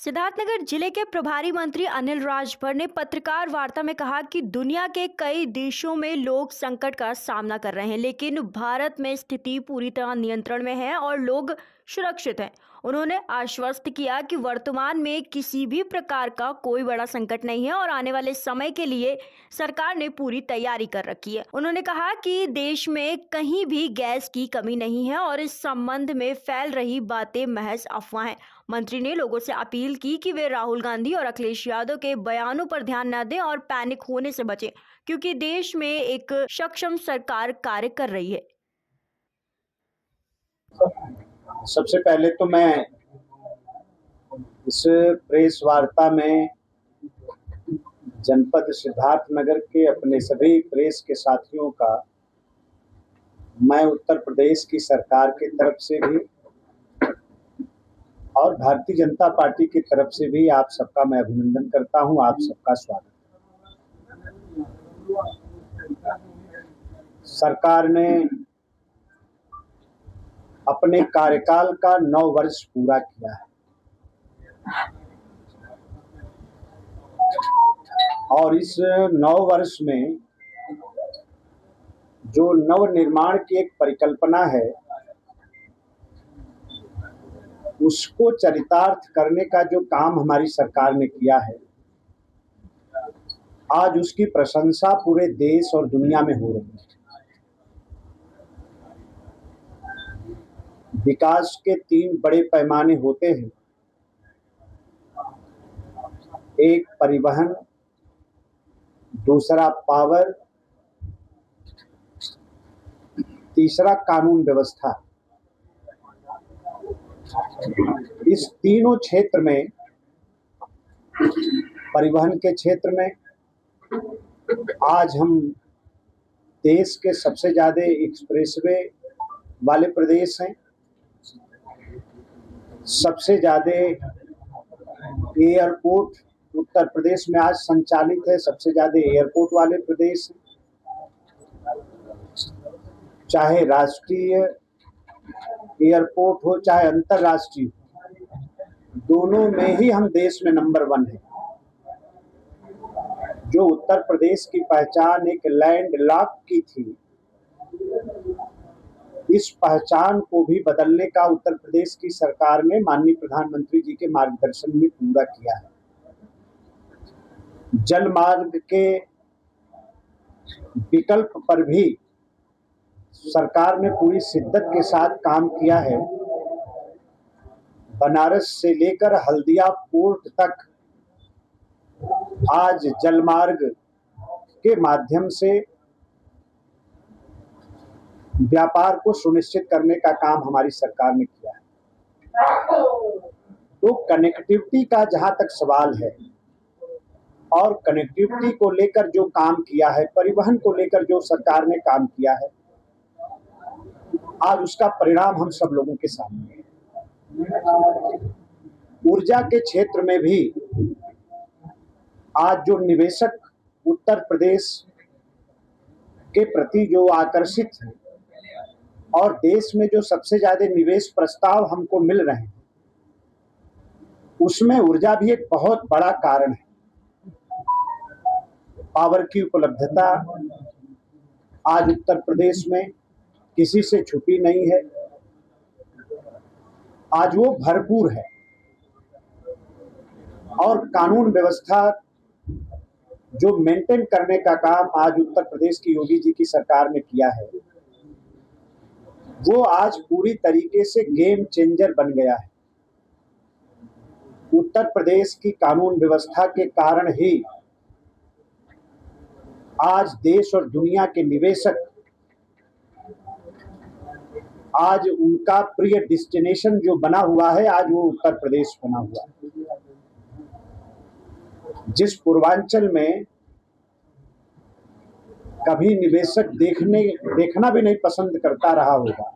सिद्धार्थनगर जिले के प्रभारी मंत्री अनिल राजभर ने पत्रकार वार्ता में कहा कि दुनिया के कई देशों में लोग संकट का सामना कर रहे हैं, लेकिन भारत में स्थिति पूरी तरह नियंत्रण में है और लोग सुरक्षित हैं। उन्होंने आश्वस्त किया कि वर्तमान में किसी भी प्रकार का कोई बड़ा संकट नहीं है और आने वाले समय के लिए सरकार ने पूरी तैयारी कर रखी है। उन्होंने कहा कि देश में कहीं भी गैस की कमी नहीं है और इस संबंध में फैल रही बातें महज अफवाह हैं। मंत्री ने लोगों से अपील की कि वे राहुल गांधी और अखिलेश यादव के बयानों पर ध्यान न दें और पैनिक होने से बचें, क्योंकि देश में एक सक्षम सरकार कार्य कर रही है। सबसे पहले तो मैं इस प्रेस वार्ता में जनपद सिद्धार्थनगर के अपने सभी प्रेस के साथियों का मैं उत्तर प्रदेश की सरकार की तरफ से भी और भारतीय जनता पार्टी की तरफ से भी आप सबका मैं अभिनंदन करता हूं। आप सबका स्वागत है। सरकार ने अपने कार्यकाल का 9 वर्ष पूरा किया है और इस 9 वर्ष में जो नवनिर्माण की एक परिकल्पना है उसको चरितार्थ करने का जो काम हमारी सरकार ने किया है, आज उसकी प्रशंसा पूरे देश और दुनिया में हो रही है। विकास के 3 बड़े पैमाने होते हैं, एक परिवहन, दूसरा पावर, तीसरा कानून व्यवस्था। इस तीनों क्षेत्र में, परिवहन के क्षेत्र में आज हम देश के सबसे ज्यादा एक्सप्रेसवे वाले प्रदेश हैं, सबसे ज्यादा एयरपोर्ट उत्तर प्रदेश में आज संचालित है, सबसे ज्यादा एयरपोर्ट वाले प्रदेश हैं। चाहे राष्ट्रीय एयरपोर्ट हो चाहे अंतर्राष्ट्रीय, दोनों में ही हम देश में नंबर 1 हैं। जो उत्तर प्रदेश की पहचान एक लैंडलॉक की थी, इस पहचान को भी बदलने का उत्तर प्रदेश की सरकार ने माननीय प्रधानमंत्री जी के मार्गदर्शन में पूरा किया है। जल मार्ग के विकल्प पर भी सरकार ने पूरी शिद्दत के साथ काम किया है। बनारस से लेकर हल्दिया पोर्ट तक आज जलमार्ग के माध्यम से व्यापार को सुनिश्चित करने का काम हमारी सरकार ने किया है। तो कनेक्टिविटी का जहां तक सवाल है और कनेक्टिविटी को लेकर जो काम किया है, परिवहन को लेकर जो सरकार ने काम किया है, आज उसका परिणाम हम सब लोगों के सामने है। ऊर्जा के क्षेत्र में भी आज जो निवेशक उत्तर प्रदेश के प्रति जो आकर्षित हैं और देश में जो सबसे ज्यादा निवेश प्रस्ताव हमको मिल रहे हैं, उसमें ऊर्जा भी एक बहुत बड़ा कारण है। पावर की उपलब्धता आज उत्तर प्रदेश में किसी से छुपी नहीं है, आज वो भरपूर है। और कानून व्यवस्था जो मेंटेन करने का काम आज उत्तर प्रदेश की योगी जी की सरकार ने किया है, वो आज पूरी तरीके से गेम चेंजर बन गया है। उत्तर प्रदेश की कानून व्यवस्था के कारण ही आज देश और दुनिया के निवेशक आज उनका प्रिय डेस्टिनेशन जो बना हुआ है, आज वो उत्तर प्रदेश बना हुआ है। जिस पूर्वांचल में कभी निवेशक देखना भी नहीं पसंद करता रहा होगा,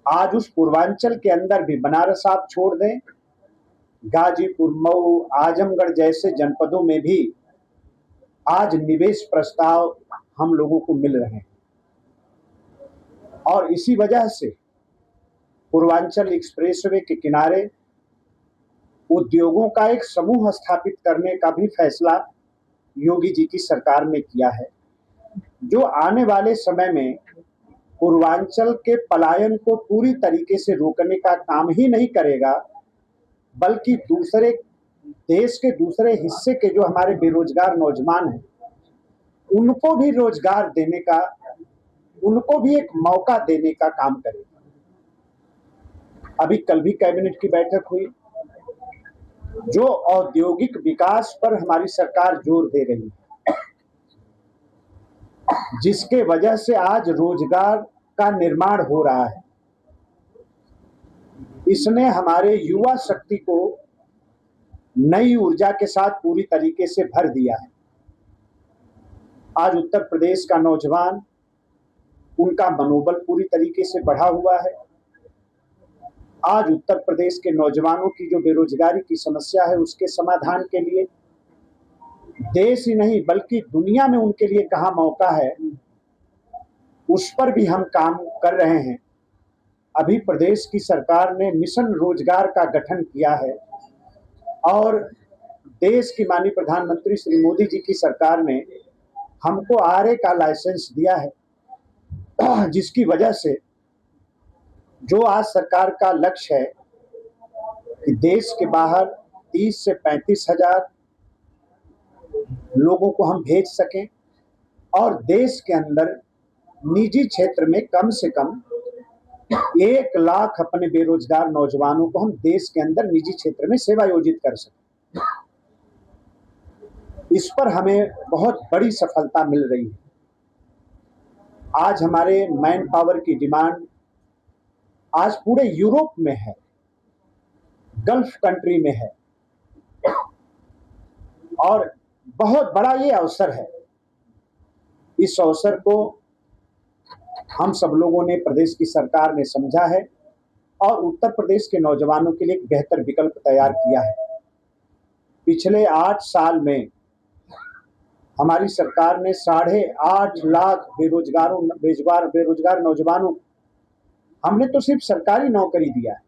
आज उस पूर्वांचल के अंदर भी, बनारस आप छोड़ दें, गाजीपुर, मऊ, आजमगढ़ जैसे जनपदों में भी आज निवेश प्रस्ताव हम लोगों को मिल रहे हैं। और इसी वजह से पूर्वांचल एक्सप्रेसवे के किनारे उद्योगों का एक समूह स्थापित करने का भी फैसला योगी जी की सरकार ने किया है, जो आने वाले समय में पूर्वांचल के पलायन को पूरी तरीके से रोकने का काम ही नहीं करेगा, बल्कि दूसरे देश के दूसरे हिस्से के जो हमारे बेरोजगार नौजवान हैं, उनको भी रोजगार देने का, उनको भी एक मौका देने का काम करेगा। अभी कल भी कैबिनेट की बैठक हुई, जो औद्योगिक विकास पर हमारी सरकार जोर दे रही है, जिसके वजह से आज रोजगार का निर्माण हो रहा है। इसने हमारे युवा शक्ति को नई ऊर्जा के साथ पूरी तरीके से भर दिया है। आज उत्तर प्रदेश का नौजवान, उनका मनोबल पूरी तरीके से बढ़ा हुआ है। आज उत्तर प्रदेश के नौजवानों की जो बेरोजगारी की समस्या है, उसके समाधान के लिए देश ही नहीं बल्कि दुनिया में उनके लिए कहाँ मौका है, उस पर भी हम काम कर रहे हैं। अभी प्रदेश की सरकार ने मिशन रोजगार का गठन किया है और देश की माननीय प्रधानमंत्री श्री मोदी जी की सरकार ने हमको आरए का लाइसेंस दिया है, जिसकी वजह से जो आज सरकार का लक्ष्य है कि देश के बाहर 30 से 35 हजार लोगों को हम भेज सकें और देश के अंदर निजी क्षेत्र में कम से कम 1 लाख अपने बेरोजगार नौजवानों को हम देश के अंदर निजी क्षेत्र में सेवायोजित कर सकें। इस पर हमें बहुत बड़ी सफलता मिल रही है। आज हमारे मैन पावर की डिमांड आज पूरे यूरोप में है, गल्फ कंट्री में है और बहुत बड़ा ये अवसर है। इस अवसर को हम सब लोगों ने, प्रदेश की सरकार ने समझा है और उत्तर प्रदेश के नौजवानों के लिए एक बेहतर विकल्प तैयार किया है। पिछले 8 साल में हमारी सरकार ने 8.5 लाख बेरोजगार नौजवानों हमने तो सिर्फ सरकारी नौकरी दिया है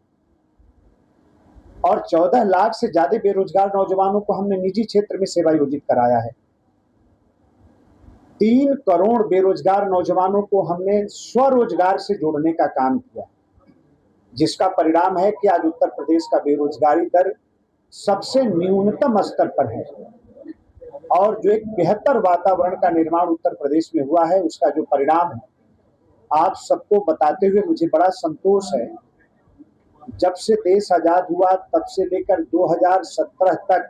और 14 लाख से ज्यादा बेरोजगार नौजवानों को हमने निजी क्षेत्र में सेवायोजित कराया है। 3 करोड़ बेरोजगार नौजवानों को हमने स्वरोजगार से जोड़ने का काम किया, जिसका परिणाम है कि आज उत्तर प्रदेश का बेरोजगारी दर सबसे न्यूनतम स्तर पर है और जो एक बेहतर वातावरण का निर्माण उत्तर प्रदेश में हुआ है, उसका जो परिणाम है आप सबको बताते हुए मुझे बड़ा संतोष है। जब से देश आजाद हुआ तब से लेकर 2017 तक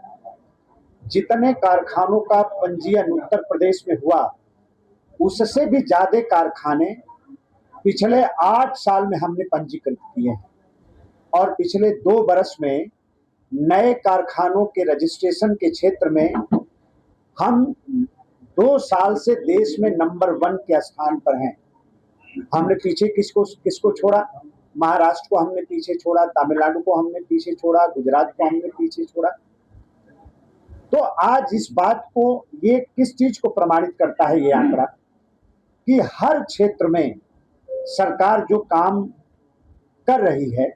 जितने कारखानों का पंजीयन उत्तर प्रदेश में हुआ, उससे भी ज्यादा कारखाने पिछले 8 साल में हमने पंजीकृत किए हैं और पिछले 2 वर्ष में नए कारखानों के रजिस्ट्रेशन के क्षेत्र में हम 2 साल से देश में नंबर 1 के स्थान पर हैं। हमने पीछे किसको छोड़ा? महाराष्ट्र को हमने पीछे छोड़ा, तमिलनाडु को हमने पीछे छोड़ा, गुजरात को हमने पीछे छोड़ा। तो आज इस बात को, ये किस चीज को प्रमाणित करता है ये आंकड़ा, कि हर क्षेत्र में सरकार जो काम कर रही है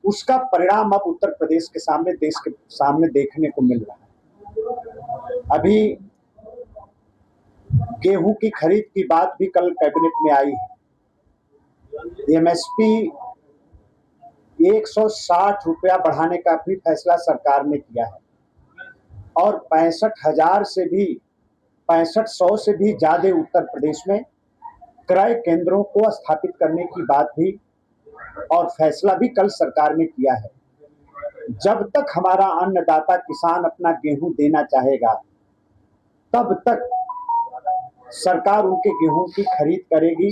उसका परिणाम अब उत्तर प्रदेश के सामने, देश के सामने देखने को मिल रहा है। अभी गेहूं की खरीद की बात भी कल कैबिनेट में आई है। एमएसपी 160 रुपया बढ़ाने का भी फैसला सरकार ने किया है और 6500 से भी ज्यादा उत्तर प्रदेश में क्रय केंद्रों को स्थापित करने की बात भी और फैसला भी कल सरकार ने किया है। जब तक हमारा अन्नदाता किसान अपना गेहूं देना चाहेगा, तब तक सरकार उनके गेहूं की खरीद करेगी।